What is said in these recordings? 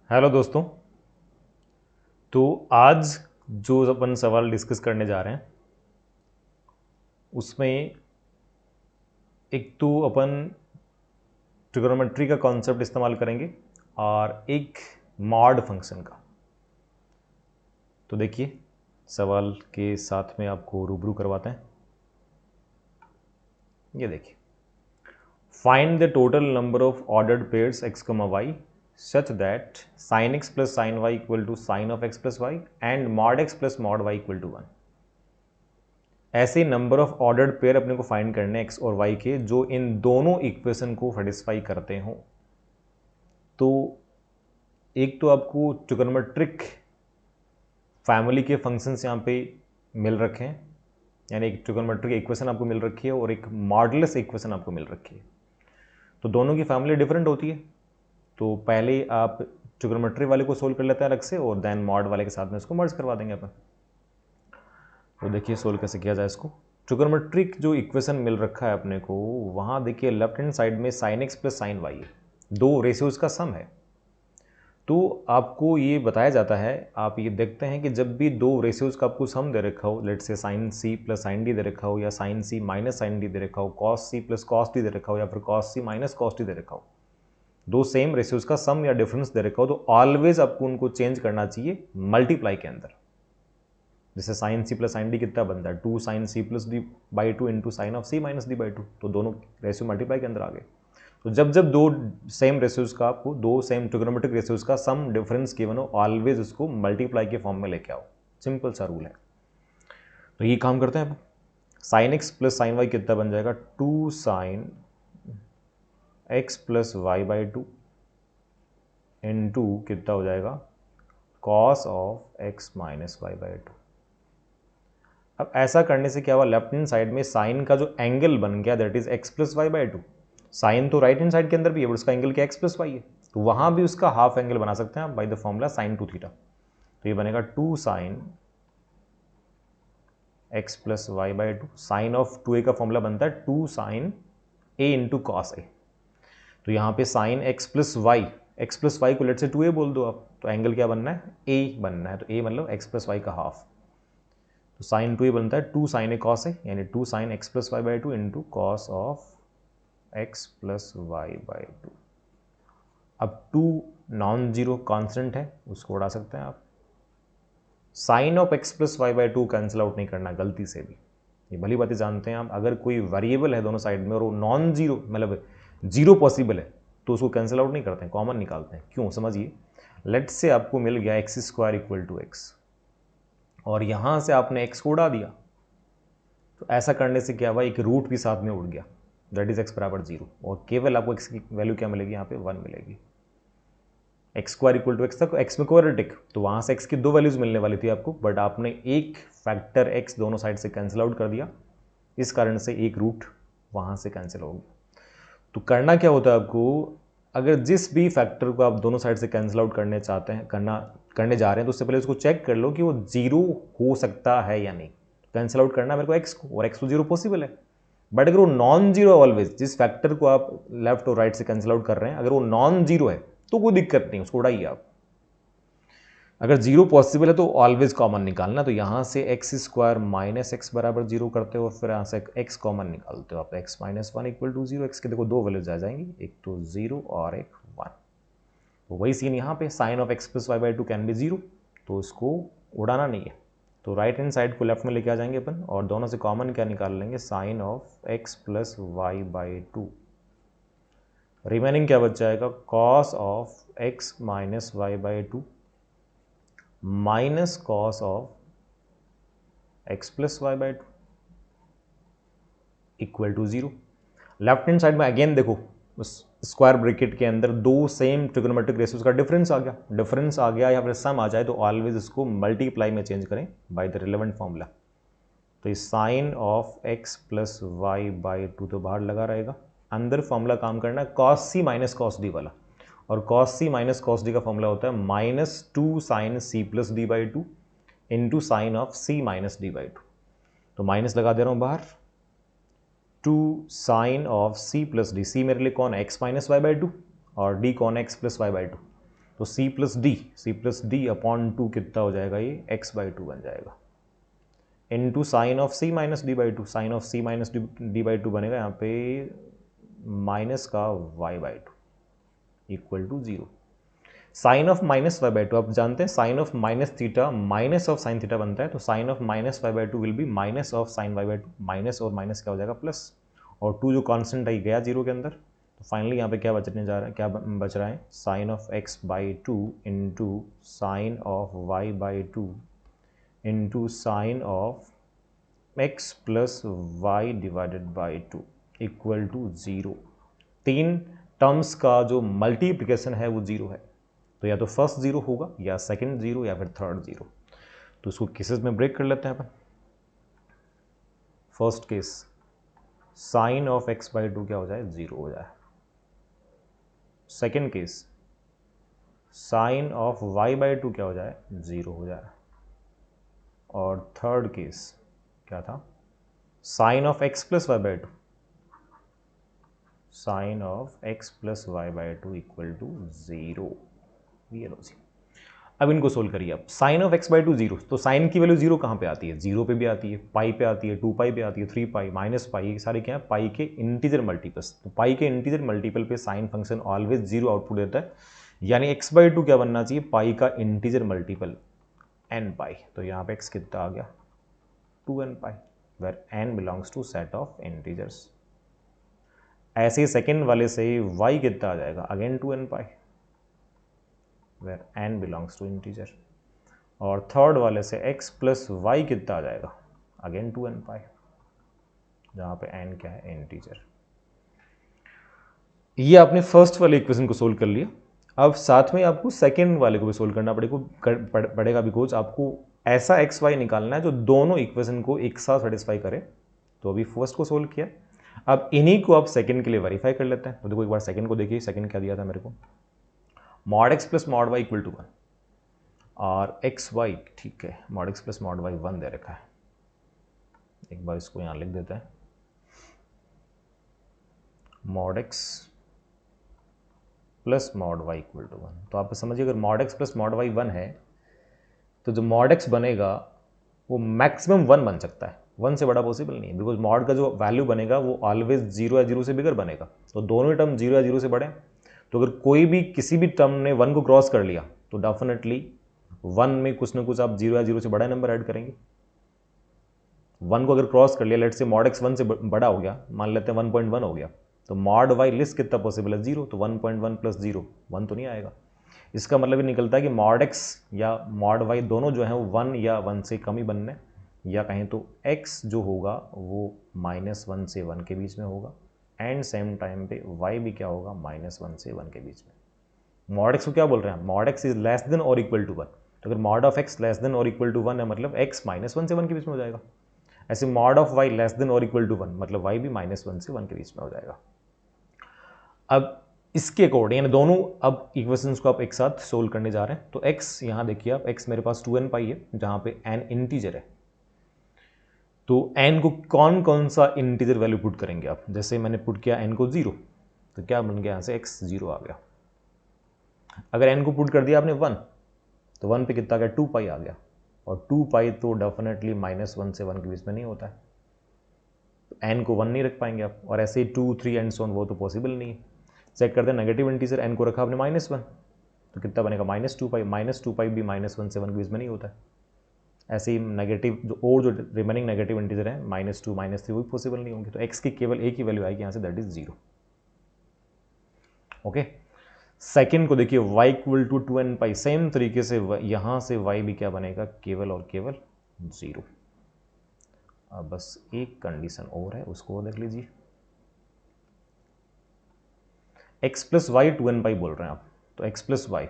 Hello दोस्तों। तो आज जो अपन सवाल डिस्कस करने जा रहे हैं उसमें एक तो अपन ट्रिगोनोमेट्री का कॉन्सेप्ट इस्तेमाल करेंगे और एक मॉड फंक्शन का। तो देखिए सवाल के साथ में आपको रूबरू करवाते हैं। ये देखिए, find the total number of ordered pairs x, y such that sin x plus sin y equal to sin of x plus y and mod x plus mod y equal to 1। ऐसे number of ordered pair अपने को find करने x और Y के जो इन दोनों equation को satisfy करते हो। तो एक तो आपको ट्रिगोनोमेट्रिक फैमिली के फंक्शंस यहाँ पे मिल रखे हैं, यानी एक ट्रिगोनोमेट्रिक इक्वेशन आपको मिल रखी है और एक मॉडुलस इक्वेशन आपको मिल रखी है। तो दोनों की फैमिली डिफरेंट होती है। तो पहले आप ट्रिगोनोमेट्री वाले को सोल्व कर लेते हैं अलग से और देन मॉड वाले के साथ में इसको मर्ज करवा देंगे अपन। तो देखिए सोल्व कैसे किया जाए इसको। ट्रिगोनोमेट्रिक जो इक्वेशन मिल रखा है अपने को, वहाँ देखिए लेफ्ट हैंड साइड में sine X plus sine Y है, दो रेशियोज का सम है। तो आपको ये बताया जाता है, आप ये देखते हैं कि जब भी दो रेशियोज का आपको सम दे रखा हो, let say sine C plus sine D दे रखा हो या sine C minus sine D दे रखा हो, cos C plus cos D दे रखा हो या फिर cos C minus cos D दे रखा हो, दो सेम रेशियोज का सम या डिफरेंस दे रखा हो, तो ऑलवेज आपको उनको चेंज करना चाहिए मल्टीप्लाई के अंदर। जैसे sine C plus sine D कितना बनता है, 2 sine C plus D by 2 into sine of C minus D by 2। तो दोनों रेशियो मल्टीप्लाई के अंदर आ गए। तो जब जब दो सेम रेशियोज का आपको दो सेम ट्रिगोनोमेट्रिक रेशियोज का सम डिफरेंस गिवन हो, ऑलवेज उसको मल्टीप्लाई के फॉर्म में लेके आओ। सिंपल सा रूल है। तो ये काम करते हैं। अब sine X plus sine Y कितना बन जाएगा, 2 sine X plus Y by 2 into कितना हो जाएगा, cos of x minus Y by 2। अब ऐसा करने से क्या हुआ, लेफ्ट हैंड साइड में साइन का जो एंगल बन गया that is X plus Y by 2। Sine तो राइट हैंड साइड के अंदर भी है, उसका एंगल क्या एक्स प्लस वाई है, तो वहां भी उसका हाफ एंगल बना सकते हैं आप by the formula sine two theta. तो ये बनेगा 2 sine X plus Y by 2। Sine of 2a का फॉर्मूला बनता है 2 sine A into cos A. तो यहाँ पे साइन एक्स प्लस वाई को लेट से 2a बोल दो आप, तो एंगल क्या बनना है, ए बनना है। तो ए मतलब एक्स प्लस वाई का हाफ। तो साइन 2a बनता है 2 साइन ए कॉस ए, यानी 2 sine X plus Y by 2 into cos of x plus Y by 2। अब 2 नॉन जीरो कॉन्स्टेंट है, उसको उड़ा सकते हैं आप। Sine of x plus Y by 2 cancel out नहीं करना गलती से भी, ये भली बातें जानते हैं आप। अगर कोई वेरिएबल है दोनों साइड में और वो नॉन जीरो मतलब जीरो पॉसिबल है, तो उसको कैंसिल आउट नहीं करते हैं, कॉमन निकालते हैं। क्यों, समझिए। लेट से आपको मिल गया X square equal to X और यहाँ से आपने एक्स को उड़ा दिया, तो ऐसा करने से क्या हुआ, एक रूट भी साथ में उड़ गया, दैट इज एक्स बराबर 0। और केवल आपको एक्स की वैल्यू क्या मिलेगी, यहाँ पे 1 मिलेगी। X square equal to X तक एक्स में क्वाड्रेटिक, तो वहाँ से एक्स की दो वैल्यूज मिलने वाली थी आपको, बट आपने एक फैक्टर एक्स दोनों साइड से कैंसिल आउट कर दिया, इस कारण से एक रूट वहाँ से कैंसिल हो गया। तो करना क्या होता है आपको, अगर जिस भी फैक्टर को आप दोनों साइड से कैंसिल आउट करने चाहते हैं, करने जा रहे हैं, तो उससे पहले उसको चेक कर लो कि वो जीरो हो सकता है या नहीं। कैंसिल आउट करना मेरे को एक्स को, और एक्स को जीरो पॉसिबल है। बट अगर वो नॉन जीरो ऑलवेज, जिस फैक्टर को आप लेफ्ट और राइट से कैंसिल आउट कर रहे हैं, अगर वो नॉन जीरो है तो कोई दिक्कत नहीं, उसको उड़ाइए आप। अगर जीरो पॉसिबल है तो ऑलवेज कॉमन निकालना। तो यहाँ से एक्स स्क्वायर माइनस एक्स बराबर जीरो करते हो और फिर यहाँ से एक्स कॉमन निकालते हो आप, X minus 1 equal to 0। X के देखो दो वैल्यूज आ जाएंगी, एक तो 0 और एक 1। तो वही सीन यहाँ पे, sine of x plus Y by 2 can be 0, तो इसको उड़ाना नहीं है। तो राइट हैंड साइड को लेफ्ट में लेके आ जाएंगे अपन और दोनों से कॉमन क्या निकाल लेंगे, sine of x plus Y by 2। Remaining क्या बच जाएगा, cos of x minus Y by 2 minus cos of x plus Y by 2 equal to 0। Left hand side में अगेन देखो, उस स्क्वायर ब्रैकेट के अंदर दो सेम ट्रिगोनोमेट्रिक रेशियोज का डिफरेंस आ गया या फिर सम आ जाए, तो ऑलवेज इसको मल्टीप्लाई में चेंज करें बाय द रिलेवेंट फॉर्मूला। तो इस sine of x plus Y by 2 तो बाहर लगा रहेगा, अंदर फॉर्मूला काम करना है cos C minus cos D वाला, और cos C minus cos D का फॉर्मूला होता है minus 2 sine C plus D by 2 into sine of C minus D by 2। तो माइनस लगा दे रहा हूं बाहर, 2 sine of C plus D, C मेरे लिए कौन है, एक्स माइनस वाई बाई 2 और डी कौन है, एक्स प्लस वाई बाई 2। तो C+D अपॉन 2 कितना हो जाएगा, ये x/2 बन जाएगा, into sine of C minus D/2, sine of C minus D/2 बनेगा यहाँ पे माइनस का y/2 equal to 0। Sine of minus y/2 आप जानते हैं sine of minus theta minus of sine theta बनता है, तो sine of minus y/2 will be minus of sine y/2, minus और माइनस क्या हो जाएगा प्लस, और 2 जो कांस्टेंट आई गया 0 के अंदर, तो फाइनली यहाँ पे क्या बचने जा रहा है, क्या बच रहा है, sine of x/2 into sine of y/2 into sine of x plus y divided by 2 equal to 0। 3 terms का जो मल्टीप्लिकेशन है वो 0 है, तो या तो फर्स्ट 0 होगा या सेकंड 0 या फिर थर्ड 0। तो इसको केसेस में ब्रेक कर लेते हैं अपन। First case sine of x/2 क्या हो जाए, 0 हो जाए। Second case sine of y/2 क्या हो जाए, 0 हो जाए। और थर्ड केस क्या था, sine of x plus y/2, sine of x plus y/2 equal to 0। ये लो जी, अब इनको सोल्व करिए आप। साइन ऑफ x/2 0, तो साइन की वैल्यू 0 कहाँ पे आती है, 0 पे भी आती है, पाई पे आती है, 2 पाई पे आती है, 3 पाई, माइनस पाई, ये सारे क्या है, पाई के इंटीजर मल्टीपल्स। तो पाई के इंटीजर मल्टीपल पे साइन फंक्शन ऑलवेज 0 आउटपुट देता है, यानी x/2 क्या बनना चाहिए, पाई का इंटीजर मल्टीपल n पाई। तो यहाँ पे x कितना आ गया, 2n pi, where n belongs to set of integers. ऐसे ही सेकेंड वाले से y कितना आ जाएगा, again 2n pi, where n belongs to integer. और थर्ड वाले से x प्लस वाई कितना आ जाएगा, अगेन 2n पाई, जहाँ पे n क्या है, इंटीजर। ये आपने फर्स्ट वाले इक्वेशन को सोल्व कर लिया। अब साथ में आपको सेकेंड वाले को भी सोल्व करना पड़ेगा, बिकॉज आपको ऐसा एक्स वाई निकालना है जो दोनों इक्वेशन को एक साथ सेटिस्फाई करे। तो अभी फर्स्ट को सोल्व किया, अब इन्हीं को आप सेकेंड के लिए वेरीफाई कर लेते हैं। तो देखो एक बार सेकेंड को देखिए, सेकेंड क्या दिया था मेरे को, mod x plus mod y equal to 1 और एक्स वाई, ठीक है, mod x plus mod y 1 दे रखा है। एक बार इसको यहाँ लिख देते हैं, mod x plus mod y equal to 1। तो आप समझिए अगर mod x plus mod y 1 है तो जो मॉड x बनेगा वो मैक्सिमम 1 बन सकता है, 1 से बड़ा पॉसिबल नहीं है, बिकॉज मॉड का जो वैल्यू बनेगा वो ऑलवेज 0 या 0 से बिगर बनेगा। तो दोनों ही टर्म 0 या 0 से बड़े, तो अगर कोई भी किसी भी टर्म ने 1 को क्रॉस कर लिया तो डेफिनेटली 1 में कुछ ना कुछ आप 0 या 0 से बड़ा नंबर ऐड करेंगे। 1 को अगर क्रॉस कर लिया, लेट से मॉड x 1 से बड़ा हो गया, मान लेते हैं 1.1 हो गया, तो मॉड y लिस्ट कितना पॉसिबल है, 0, तो 1.1 प्लस 0 1 तो नहीं आएगा। इसका मतलब ये निकलता है कि मॉड x या मॉड y दोनों जो हैं वो 1 या 1 से कम ही बनने, या कहें तो x जो होगा वो -1 से 1 के बीच में होगा, एंड सेम टाइम पे y भी क्या होगा, -1 से 1 के बीच में। मॉड x को क्या बोल रहे हैं, mod x is less than और इक्वल टू 1, तो अगर mod of x less than और इक्वल टू 1 है मतलब x -1 से 1 के बीच में हो जाएगा। ऐसे mod of y less than और इक्वल टू 1 मतलब y भी -1 से 1 के बीच में हो जाएगा। अब इसके अकॉर्डिंग यानी दोनों अब इक्वेशंस को आप एक साथ सोल्व करने जा रहे हैं। तो x यहाँ देखिए आप, x मेरे पास 2n पाई है जहाँ पे n इंटीजर है, तो n को कौन कौन सा इंटीजर वैल्यू पुट करेंगे आप, जैसे मैंने पुट किया n को 0, तो क्या बन गया यहाँ से x 0 आ गया। अगर n को पुट कर दिया आपने 1, तो 1 पे कितना आ गया, 2 पाई आ गया, और 2 पाई तो डेफिनेटली -1 से 1 के बीच में नहीं होता है, तो n को 1 नहीं रख पाएंगे आप, और ऐसे ही 2 3 एंड सो ऑन वो तो पॉसिबल नहीं है। चेक करते हैं, नेगेटिव इंटीजर n को रखा आपने -1, तो कितना बनेगा, -2 पाई, -2 पाई भी -1 से 1 के बीच में नहीं होता है। ऐसे ही नेगेटिव जो रिमेनिंग नेगेटिव इंटीजर है -2 -3 वो भी पॉसिबल नहीं होंगे, तो x की केवल एक ही वैल्यू आएगी यहाँ से, दैट इज 0। ओके, सेकेंड को देखिए y equal to 2n pi, same तरीके से यहाँ से y भी क्या बनेगा, केवल और केवल 0। अब बस एक कंडीशन और है, उसको देख लीजिए, x प्लस वाई 2n पाई बोल रहे हैं आप, तो x प्लस वाई,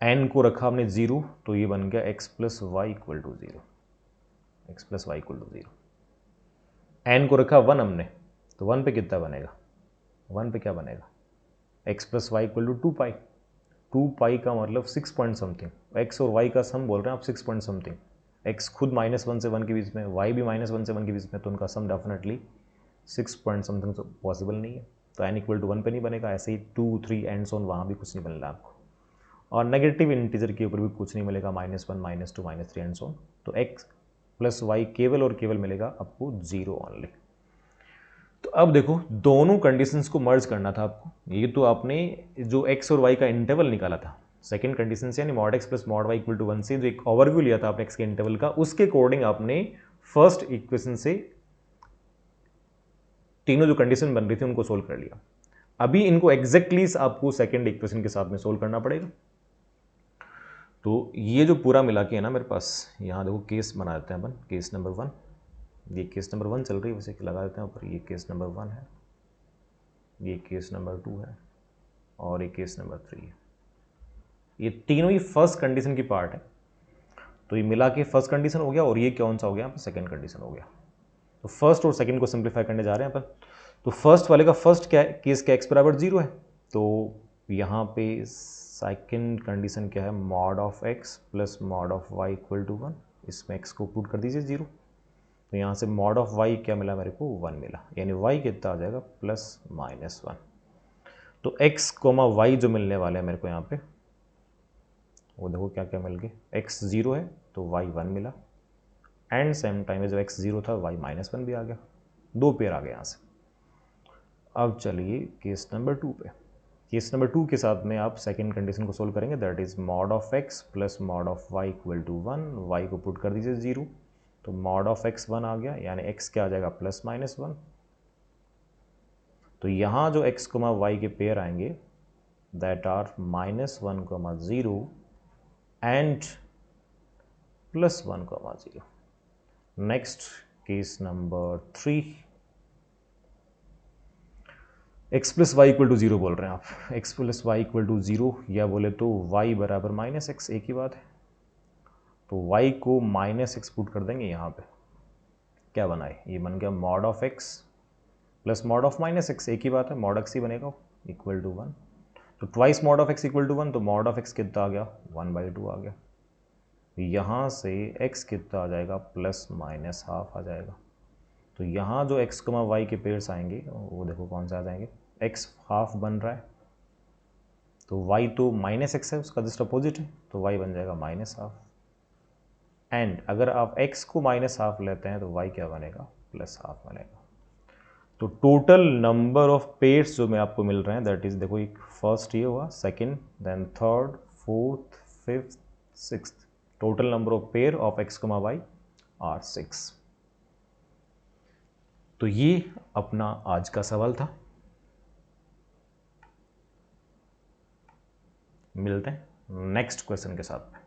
n को रखा हमने 0, तो ये बन गया x plus y equal to 0, x plus y equal to 0। n को रखा 1 हमने, तो 1 पे कितना बनेगा, 1 पे क्या बनेगा, x plus y equal to 2 pi, 2 pi का मतलब 6 पॉइंट समथिंग, x और y का सम बोल रहे हैं आप 6 पॉइंट समथिंग, x खुद -1 से 1 के बीच में, y भी -1 से 1 के बीच में, तो उनका सम डेफिनेटली 6 पॉइंट समथिंग पॉसिबल नहीं है। तो n इक्वल टू 1 पे नहीं बनेगा, ऐसे ही 2 3 एंड ऑन वहाँ भी कुछ नहीं बनना आपको, और नेगेटिव इंटीजर के ऊपर भी कुछ नहीं मिलेगा, -1 -2 -3 एंड ऑन। तो x प्लस वाई केवल और केवल मिलेगा आपको 0 ऑनली। तो अब देखो दोनों कंडीशंस को मर्ज करना था आपको। ये तो आपने जो x और y का इंटरवल निकाला था, सेकंड कंडीशन से, यानी mod x plus mod y equal to 1 से जो एक ओवरव्यू लिया था आपने x के इंटरवल का, उसके अकॉर्डिंग आपने फर्स्ट इक्वेशन से तीनों जो कंडीशन बन रही थी उनको सोल्व कर लिया। अभी इनको एग्जैक्टली आपको सेकंड इक्वेशन के साथ में सोल्व करना पड़ेगा। तो ये जो पूरा मिला के है ना मेरे पास, यहाँ देखो केस बना देते हैं अपन, केस नंबर 1, ये केस नंबर 1 चल रही है, वैसे लगा देते हैं ऊपर, ये केस नंबर 1 है, ये केस नंबर 2 है, और ये केस नंबर 3 है। ये तीनों ही फर्स्ट कंडीशन की पार्ट है। तो ये मिला के फर्स्ट कंडीशन हो गया, और ये कौन सा हो गया यहाँ पर, सेकंड कंडीशन हो गया। तो फर्स्ट और सेकंड को सिंप्लीफाई करने जा रहे हैं अपन। तो फर्स्ट वाले का फर्स्ट क्या केस क्या x बराबर 0 है, तो यहाँ पे सेकंड कंडीशन क्या है, mod of x plus mod of y equal to 1, इसमें x को पुट कर दीजिए 0। तो यहाँ से मॉड ऑफ y क्या मिला मेरे को, 1 मिला, यानी y कितना आ जाएगा, +-1। तो x, y जो मिलने वाले हैं मेरे को यहाँ पे, वो देखो क्या क्या मिल गए, x 0 है तो y 1 मिला, एंड सेम टाइम में जो x 0 था y -1 भी आ गया, दो पेयर आ गए यहाँ से। अब चलिए केस नंबर 2 पे। केस नंबर 2 के साथ में आप सेकंड कंडीशन को सोल्व करेंगे, that is mod of x plus mod of y equal to 1, y को पुट कर दीजिए 0, तो मॉड ऑफ x 1 आ गया, यानी x क्या आ जाएगा, +-1। तो यहाँ जो x, y के पेयर आएंगे that are -1, 0 and +1, 0। Next case number 3, x plus y equal to 0 बोल रहे हैं आप, x plus y equal to 0, या बोले तो y बराबर -x, एक ही बात है। तो y को -x पुट कर देंगे, यहाँ पे क्या बनाए, ये बन गया mod of x plus mod of -x, एक ही बात है, मॉड x ही बनेगा, इक्वल टू 1। तो twice mod of x equal to 1, तो मॉड ऑफ x कितना आ गया, 1/2 आ गया। यहाँ से x कितना आ जाएगा, +-½ आ जाएगा। तो यहाँ जो x, y के पेयर्स आएंगे वो देखो कौन से आ जाएंगे, x हाफ बन रहा है, तो y तो -x है, उसका जस्ट अपोजिट है, तो y बन जाएगा -½ एंड अगर आप x को -½ लेते हैं तो y क्या बनेगा, +½ बनेगा। तो टोटल नंबर ऑफ पेयर्स जो मैं आपको मिल रहे हैं दैट इज, देखो एक फर्स्ट ये हुआ, second, then third, fourth, fifth, sixth, total number of pair of x, y are 6। तो ये अपना आज का सवाल था। मिलते हैं नेक्स्ट क्वेश्चन के साथ में।